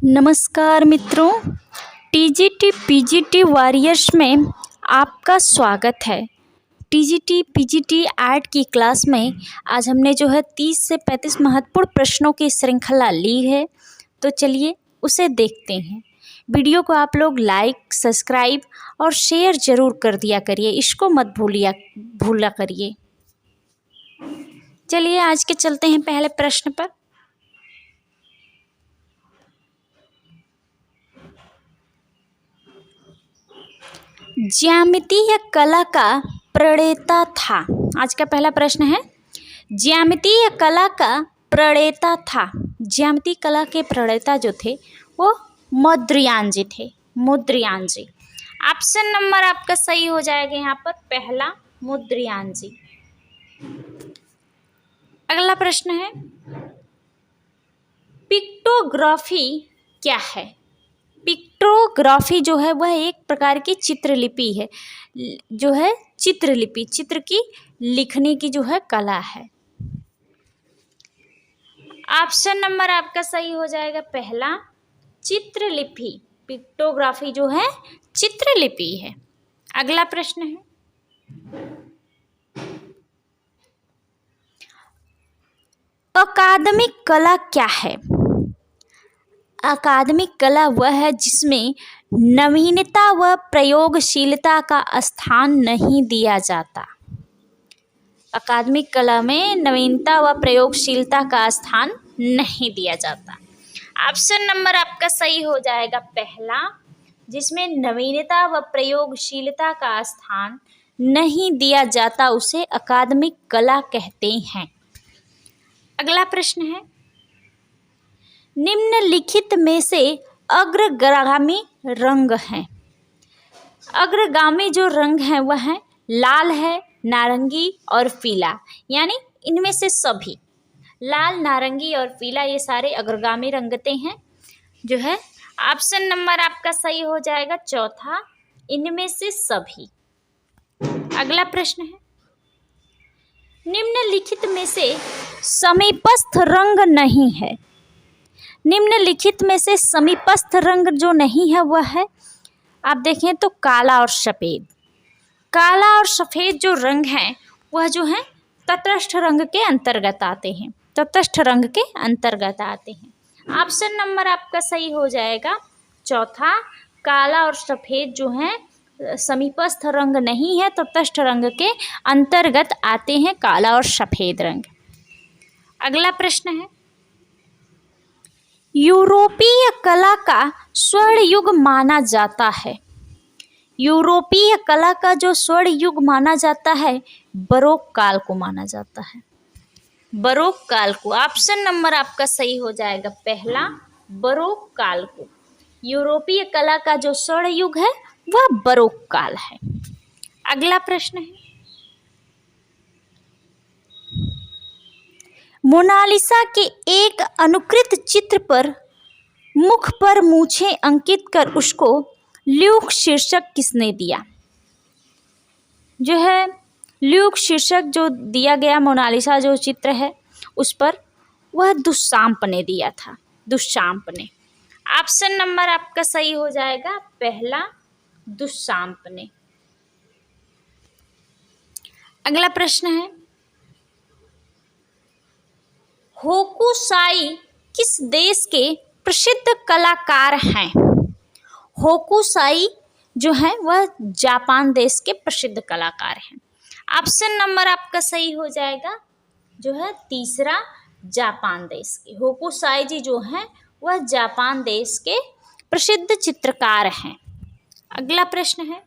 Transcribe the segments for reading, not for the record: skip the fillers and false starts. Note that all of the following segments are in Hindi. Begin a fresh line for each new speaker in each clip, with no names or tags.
नमस्कार मित्रों, टीजीटी पीजीटी वॉरियर्स में आपका स्वागत है। टीजीटी पीजीटी ऐड की क्लास में आज हमने 30 से 35 महत्वपूर्ण प्रश्नों की श्रृंखला ली है। तो चलिए उसे देखते हैं। वीडियो को आप लोग लाइक, सब्सक्राइब और शेयर ज़रूर कर दिया करिए, इसको मत भूला करिए। चलिए आज के चलते हैं पहले प्रश्न पर। ज्यामितीय कला का प्रणेता था। आज का पहला प्रश्न है, ज्यामितीय कला का प्रणेता था। ज्यामितीय कला के प्रणेता जो थे वो मौद्गल्य जी थे। मौद्गल्य जी। ऑप्शन नंबर आपका सही हो जाएगा यहाँ पर पहला, मौद्गल्य जी। अगला प्रश्न है, पिक्टोग्राफी क्या है? पिक्टोग्राफी जो है वह एक प्रकार की चित्रलिपि है, जो है चित्रलिपि, चित्र की लिखने की जो है कला है। ऑप्शन नंबर आपका सही हो जाएगा पहला, चित्रलिपि। पिक्टोग्राफी जो है चित्रलिपि है। अगला प्रश्न है, अकादमिक कला क्या है? अकादमिक कला वह है जिसमें नवीनता व प्रयोगशीलता का स्थान नहीं दिया जाता। अकादमिक कला में नवीनता व प्रयोगशीलता का स्थान नहीं दिया जाता। ऑप्शन नंबर आपका सही हो जाएगा पहला, जिसमें नवीनता व प्रयोगशीलता का स्थान नहीं दिया जाता उसे अकादमिक कला कहते हैं। अगला प्रश्न है, निम्नलिखित में से अग्रगामी रंग हैं। अग्रगामी जो रंग है वह है लाल है, नारंगी और पीला, यानी इनमें से सभी लाल, नारंगी और पीला ये सारे अग्रगामी रंगते हैं जो है। ऑप्शन नंबर आपका सही हो जाएगा चौथा, इनमें से सभी। अगला प्रश्न है, निम्नलिखित में से समीपस्थ रंग नहीं है। निम्नलिखित में से समीपस्थ रंग जो नहीं है वह है, आप देखें तो काला और सफ़ेद। काला और सफ़ेद जो रंग हैं वह जो है तटस्थ रंग के अंतर्गत आते हैं। तटस्थ रंग के अंतर्गत आते हैं। ऑप्शन नंबर आपका सही हो जाएगा चौथा, काला और सफ़ेद जो हैं समीपस्थ रंग नहीं है, तटस्थ रंग के अंतर्गत आते हैं काला और सफ़ेद रंग। अगला प्रश्न है, यूरोपीय कला का स्वर्ण युग माना जाता है। यूरोपीय कला का जो स्वर्ण युग माना जाता है बरोक काल को माना जाता है। बरोक काल को। ऑप्शन नंबर आपका सही हो जाएगा पहला, बरोक काल को। यूरोपीय कला का जो स्वर्ण युग है वह बरोक काल है। अगला प्रश्न है, मोनालिसा के एक अनुकृत चित्र पर मुख पर मूछें अंकित कर उसको ल्यूक शीर्षक किसने दिया? जो है ल्यूक शीर्षक जो दिया गया मोनालिसा जो चित्र है उस पर, वह दुशांप ने दिया था। दुशांप ने। ऑप्शन नंबर आपका सही हो जाएगा पहला, दुशांप ने। अगला प्रश्न है, होकुसाई किस देश के प्रसिद्ध कलाकार हैं? होकुसाई जो है वह जापान देश के प्रसिद्ध कलाकार हैं। ऑप्शन नंबर आपका सही हो जाएगा जो है तीसरा, जापान देश के। होकुसाई जी जो हैं वह जापान देश के प्रसिद्ध चित्रकार हैं। अगला प्रश्न है,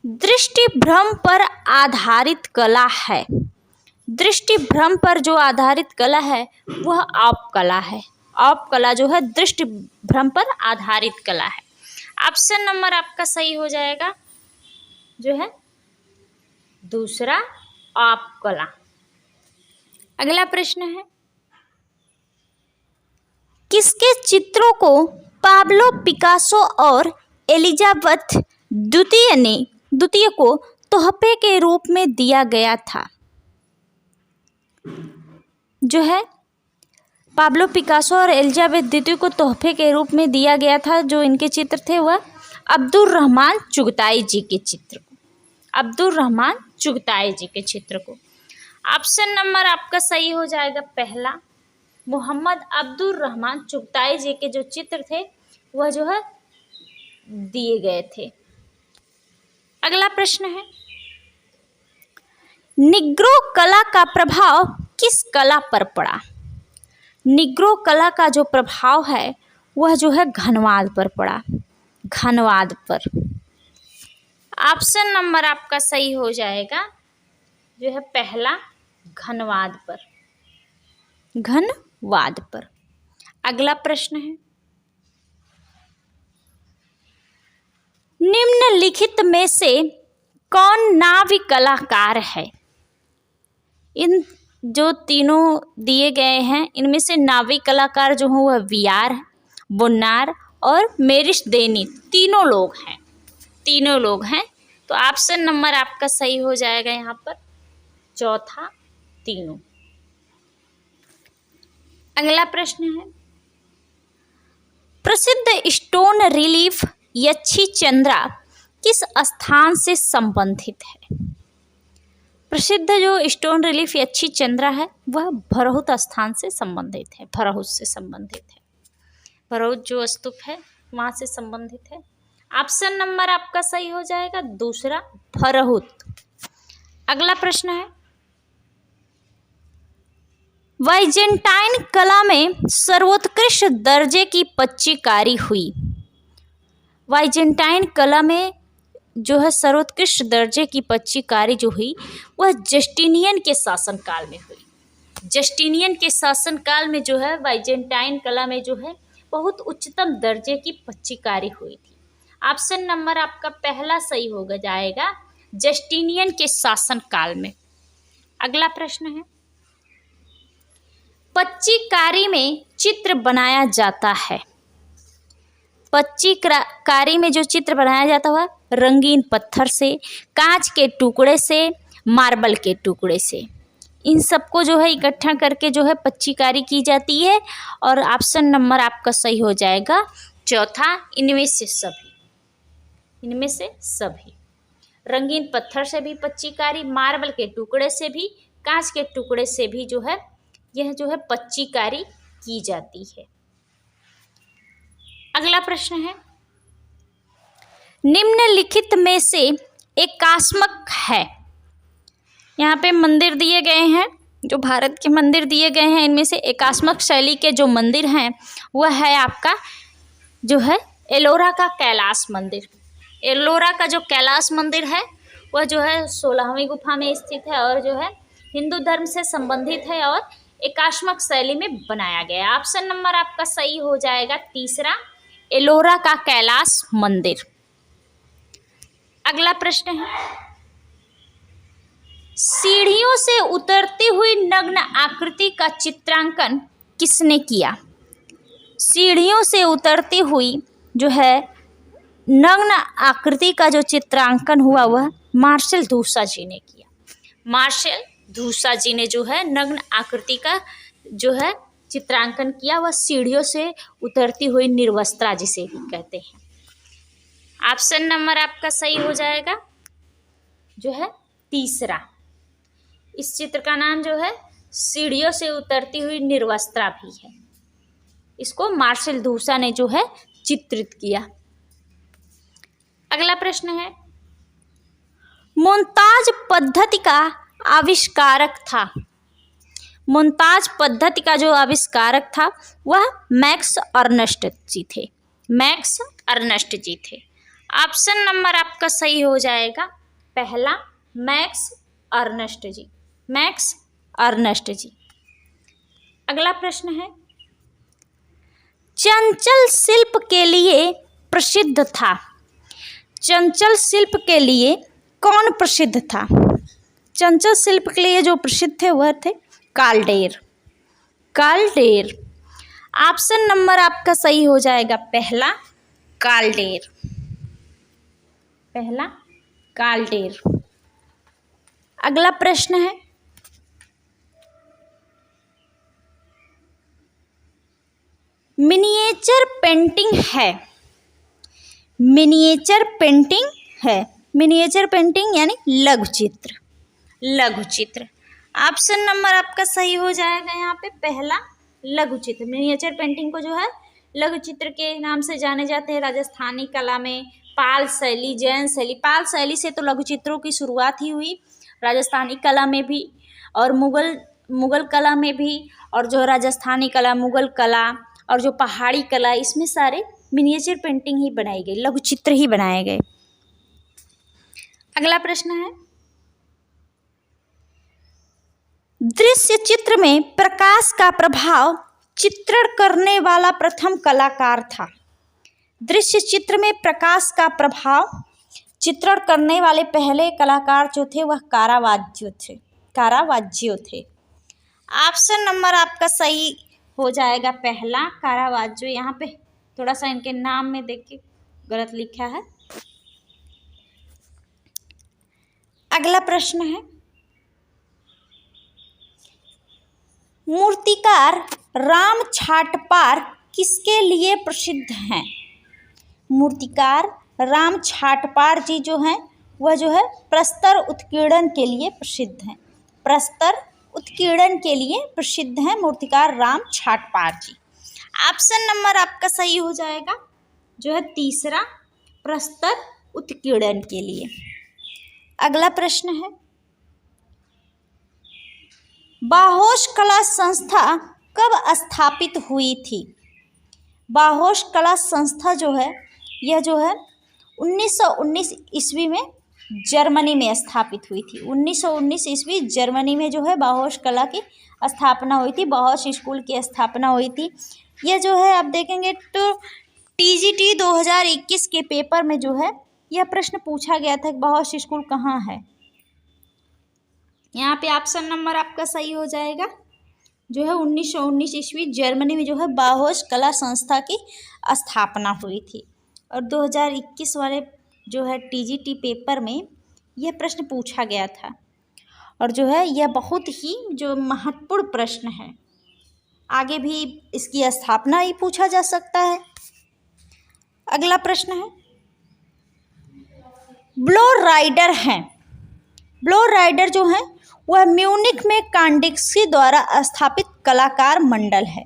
दृष्टिभ्रम पर आधारित कला है। दृष्टिभ्रम पर जो आधारित कला है वह आप कला है। आप कला जो है दृष्टिभ्रम पर आधारित कला है। ऑप्शन नंबर आपका सही हो जाएगा जो है दूसरा, आप कला। अगला प्रश्न है, किसके चित्रों को पाब्लो पिकासो और एलिजाबेथ द्वितीय को तोहफे के रूप में दिया गया था? जो है पाब्लो पिकासो और एलिजाबेथ द्वितीय को तोहफे के रूप में दिया गया था। जो इनके चित्र थे वह अब्दुल रहमान चुगताई जी के चित्र को, अब्दुल रहमान चुगताई जी के चित्र को। ऑप्शन नंबर आपका सही हो जाएगा पहला, मोहम्मद अब्दुल रहमान चुगताई जी के जो चित्र थे वह जो है दिए गए थे। अगला प्रश्न है, निग्रो कला का प्रभाव किस कला पर पड़ा? निग्रो कला का जो प्रभाव है वह जो है घनवाद पर पड़ा, घनवाद पर। ऑप्शन नंबर आपका सही हो जाएगा जो है पहला, घनवाद पर, घनवाद पर। अगला प्रश्न है, निम्नलिखित में से कौन नाव्य कलाकार है? इन जो तीनों दिए गए हैं इनमें से नाव्य कलाकार जो हैं वह वियार, बुन्नार और मेरिश देनी, तीनों लोग हैं, तीनों लोग हैं। तो ऑप्शन नंबर आपका सही हो जाएगा यहाँ पर चौथा, तीनों। अगला प्रश्न है, प्रसिद्ध स्टोन रिलीफ यक्षी चंद्रा किस स्थान से संबंधित है? प्रसिद्ध जो स्टोन रिलीफ यक्षी चंद्रा है वह भरहुत स्थान से संबंधित है, भरहुत से संबंधित है, भरहुत जो स्तूप है वहाँ से संबंधित है। ऑप्शन नंबर आपका सही हो जाएगा दूसरा, भरहुत। अगला प्रश्न है, बाइजेंटाइन कला में सर्वोत्कृष्ट दर्जे की पच्चीकारी हुई। बाइजेंटाइन कला में जो है सर्वोत्कृष्ट दर्जे की पच्चीकारी जो हुई वह जस्टिनियन के शासनकाल में हुई। जस्टिनियन के शासनकाल में जो है बाइजेंटाइन कला में जो है बहुत उच्चतम दर्जे की पच्चीकारी हुई थी। ऑप्शन नंबर आपका पहला सही होगा जाएगा, जस्टिनियन के शासनकाल में। अगला प्रश्न है, पच्चीकारी में चित्र बनाया जाता है। पच्चीकारी में जो चित्र बनाया जाता है रंगीन पत्थर से, कांच के टुकड़े से, मार्बल के टुकड़े से, इन सबको जो है इकट्ठा करके जो है पच्चीकारी की जाती है। और ऑप्शन नंबर आपका सही हो जाएगा चौथा, इनमें से सभी, इनमें से सभी। रंगीन पत्थर से भी पच्चीकारी, मार्बल के टुकड़े से भी, कांच के टुकड़े से भी जो है यह जो है पच्चीकारी की जाती है। अगला प्रश्न है, निम्नलिखित में से एकात्मक है। यहाँ पे मंदिर दिए गए हैं, जो भारत के मंदिर दिए गए हैं इनमें से एकात्मक शैली के जो मंदिर हैं वह है आपका जो है एलोरा का कैलाश मंदिर। एलोरा का जो कैलाश मंदिर है वह जो है 16वीं गुफा में स्थित है और जो है हिंदू धर्म से संबंधित है और एकात्मक शैली में बनाया गया है। ऑप्शन नंबर आपका सही हो जाएगा तीसरा, एलोरा का कैलाश मंदिर। अगला प्रश्न है, सीढ़ियों से उतरती हुई नग्न आकृति का चित्रांकन किसने किया? सीढ़ियों से उतरती हुई जो है नग्न आकृति का जो चित्रांकन हुआ वह मार्शल धूसा जी ने किया। मार्शल धूसा जी ने जो है नग्न आकृति का जो है चित्रांकन किया, वह सीढ़ियों से उतरती हुई निर्वस्त्रा जिसे ही कहते हैं। ऑप्शन नंबर आपका सही हो जाएगा जो है तीसरा। इस चित्र का नाम जो है सीढ़ियों से उतरती हुई निर्वस्त्रा भी है। इसको मार्शल धूसा ने जो है चित्रित किया। अगला प्रश्न है, मुमताज पद्धति का आविष्कारक था। मुमताज पद्धति का जो आविष्कारक था वह मैक्स अर्नस्ट जी थे। मैक्स अर्नस्ट जी थे। ऑप्शन नंबर आपका सही हो जाएगा पहला, मैक्स अर्नस्ट जी। मैक्स अर्नस्ट जी। अगला प्रश्न है, चंचल शिल्प के लिए प्रसिद्ध था। चंचल शिल्प के लिए कौन प्रसिद्ध था? चंचल शिल्प के लिए जो प्रसिद्ध थे वह थे काल्डेर। काल्डेर। ऑप्शन नंबर आपका सही हो जाएगा पहला, काल्डेर। पहला काल्डेर। अगला प्रश्न है, मिनिएचर पेंटिंग है, मिनिएचर पेंटिंग है, मिनिएचर पेंटिंग यानी लघु चित्र, लघु चित्र। ऑप्शन नंबर आपका सही हो जाएगा यहाँ पे पहला, लघु चित्र। मिनिएचर पेंटिंग को जो है लघु चित्र के नाम से जाने जाते हैं। राजस्थानी कला में पाल शैली, जैन शैली, पाल शैली से तो लघु चित्रों की शुरुआत ही हुई, राजस्थानी कला में भी और मुगल कला में भी, और जो राजस्थानी कला, मुगल कला और जो पहाड़ी कला, इसमें सारे मिनिएचर पेंटिंग ही बनाई गई, लघु चित्र ही बनाए गए। अगला प्रश्न है, दृश्य चित्र में प्रकाश का प्रभाव चित्रण करने वाला प्रथम कलाकार था। दृश्य चित्र में प्रकाश का प्रभाव चित्रण करने वाले पहले कलाकार जो थे वह कारावाज्यो थे, कारावाज्यो थे। ऑप्शन नंबर आपका सही हो जाएगा पहला, कारावाज्यो। यहाँ पे थोड़ा सा इनके नाम में देखिए गलत लिखा है। अगला प्रश्न है, मूर्तिकार राम छाटपार किसके लिए प्रसिद्ध हैं? मूर्तिकार राम छाटपार जी जो हैं वह जो है प्रस्तर उत्कीर्णन के लिए प्रसिद्ध हैं, प्रस्तर उत्कीर्णन के लिए प्रसिद्ध हैं मूर्तिकार राम छाटपार जी। ऑप्शन नंबर आपका सही हो जाएगा जो है तीसरा, प्रस्तर उत्कीर्णन के लिए। अगला प्रश्न है, बाहोश कला संस्था कब स्थापित हुई थी? बाहोश कला संस्था जो है यह जो है 1919 ईस्वी में जर्मनी में स्थापित हुई थी। 1919 ईस्वी जर्मनी में जो है बाहोश कला की स्थापना हुई थी, बाहोश स्कूल की स्थापना हुई थी। यह जो है आप देखेंगे तो टीजीटी 2021 के पेपर में जो है यह प्रश्न पूछा गया था कि बाहोश स्कूल कहाँ है। यहाँ पे ऑप्शन नंबर आपका सही हो जाएगा जो है 1919 ईस्वी जर्मनी में जो है बाहोश कला संस्था की स्थापना हुई थी। और 2021 वाले जो है टीजीटी पेपर में यह प्रश्न पूछा गया था, और जो है यह बहुत ही जो महत्वपूर्ण प्रश्न है, आगे भी इसकी स्थापना ही पूछा जा सकता है। अगला प्रश्न है, ब्लो राइडर हैं, ब्लो राइडर जो है वह म्यूनिख में कांडिक्सी द्वारा स्थापित कलाकार मंडल है।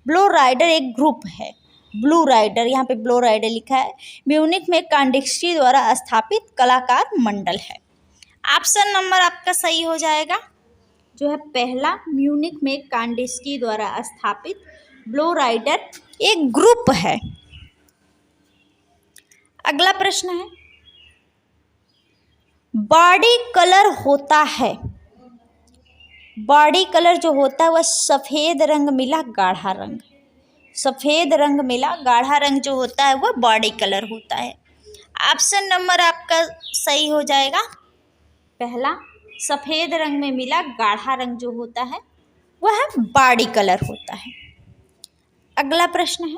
ब्लो राइडर एक ग्रुप है, ब्लू राइडर, यहाँ पे ब्लो राइडर लिखा है, म्यूनिख में कांडिक्सी द्वारा स्थापित कलाकार मंडल है। ऑप्शन नंबर आपका सही हो जाएगा जो है पहला, म्यूनिख में कांडिक्सी द्वारा स्थापित ब्लो राइडर एक ग्रुप है। अगला प्रश्न है, बॉडी कलर होता है, बॉडी कलर जो होता है वह सफ़ेद रंग मिला गाढ़ा रंग, सफ़ेद रंग मिला गाढ़ा रंग जो होता है वह बॉडी कलर होता है। ऑप्शन नंबर आपका सही हो जाएगा पहला, सफ़ेद रंग में मिला गाढ़ा रंग जो होता है वह बॉडी कलर होता है। अगला प्रश्न है,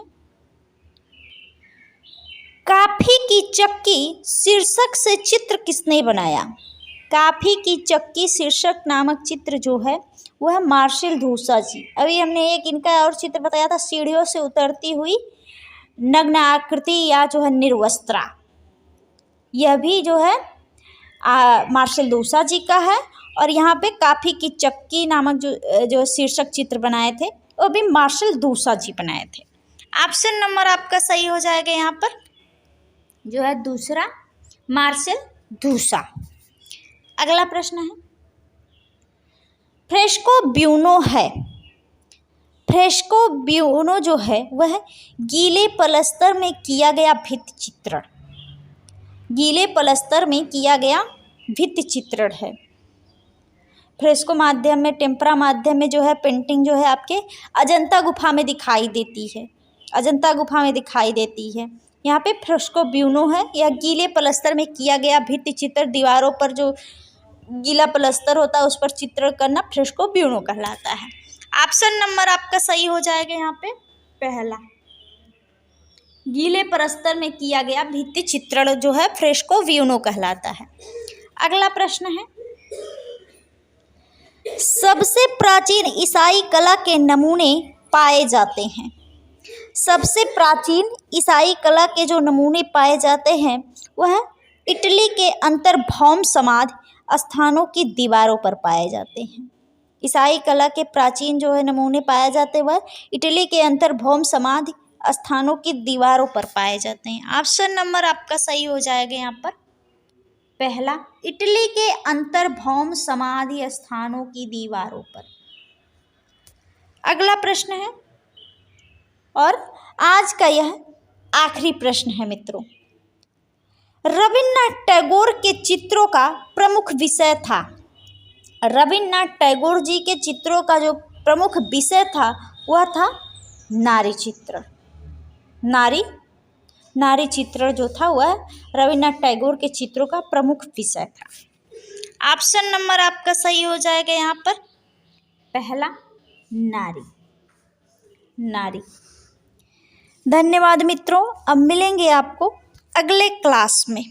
काफी की चक्की शीर्षक से चित्र किसने बनाया? काफी की चक्की शीर्षक नामक चित्र जो है वह मार्शल धूसा जी। अभी हमने एक इनका और चित्र बताया था, सीढ़ियों से उतरती हुई नग्न आकृति या जो है निर्वस्त्रा, यह भी जो है मार्शल धूसा जी का है। और यहाँ पे काफी की चक्की नामक जो शीर्षक चित्र बनाए थे वो भी मार्शल धूसा जी बनाए थे। ऑप्शन नंबर आपका सही हो जाएगा यहाँ पर जो है दूसरा, मार्शल धूसा। अगला प्रश्न है, फ्रेस्को ब्यूनो है, फ्रेस्को ब्यूनो जो है वह गीले पलस्तर में किया गया भित्ति चित्रण, गीले पलस्तर में किया गया भित्ति चित्रण है। फ्रेस्को माध्यम में, टेम्परा माध्यम में जो है पेंटिंग जो है आपके अजंता गुफा में दिखाई देती है, अजंता गुफा में दिखाई देती है। यहाँ पे फ्रेस्को ब्यूनो है, यह गीले पलस्तर में किया गया भित्ति चित्र, दीवारों पर जो गीला पलस्तर होता है उस पर चित्रण करना फ्रेस्को ब्यूनो कहलाता है। ऑप्शन नंबर आपका सही हो जाएगा यहाँ पे पहला, गीले पलस्तर में किया गया भित्ति चित्रण जो है फ्रेस्को ब्यूनो कहलाता है। अगला प्रश्न है, सबसे प्राचीन ईसाई कला के नमूने पाए जाते हैं। सबसे प्राचीन ईसाई कला के जो नमूने पाए जाते हैं वह इटली के अंतर्भौम समाधि स्थानों की दीवारों पर पाए जाते हैं। ईसाई कला के प्राचीन जो है नमूने पाए जाते हैं वह इटली के अंतर्भौम समाधि स्थानों की दीवारों पर पाए जाते हैं। ऑप्शन नंबर आपका सही हो जाएगा यहाँ पर पहला, इटली के अंतर्भौम समाधि स्थानों की दीवारों पर। अगला प्रश्न है और आज का यह आखिरी प्रश्न है मित्रों। रविन्द्रनाथ टैगोर के चित्रों का प्रमुख विषय था। रविन्द्रनाथ टैगोर जी के चित्रों का जो प्रमुख विषय था वह था नारी चित्र। नारी चित्र जो था वह रविन्द्रनाथ टैगोर के चित्रों का प्रमुख विषय था। ऑप्शन नंबर आपका सही हो जाएगा यहाँ पर पहला, नारी। धन्यवाद मित्रों, अब मिलेंगे आपको अगले क्लास में।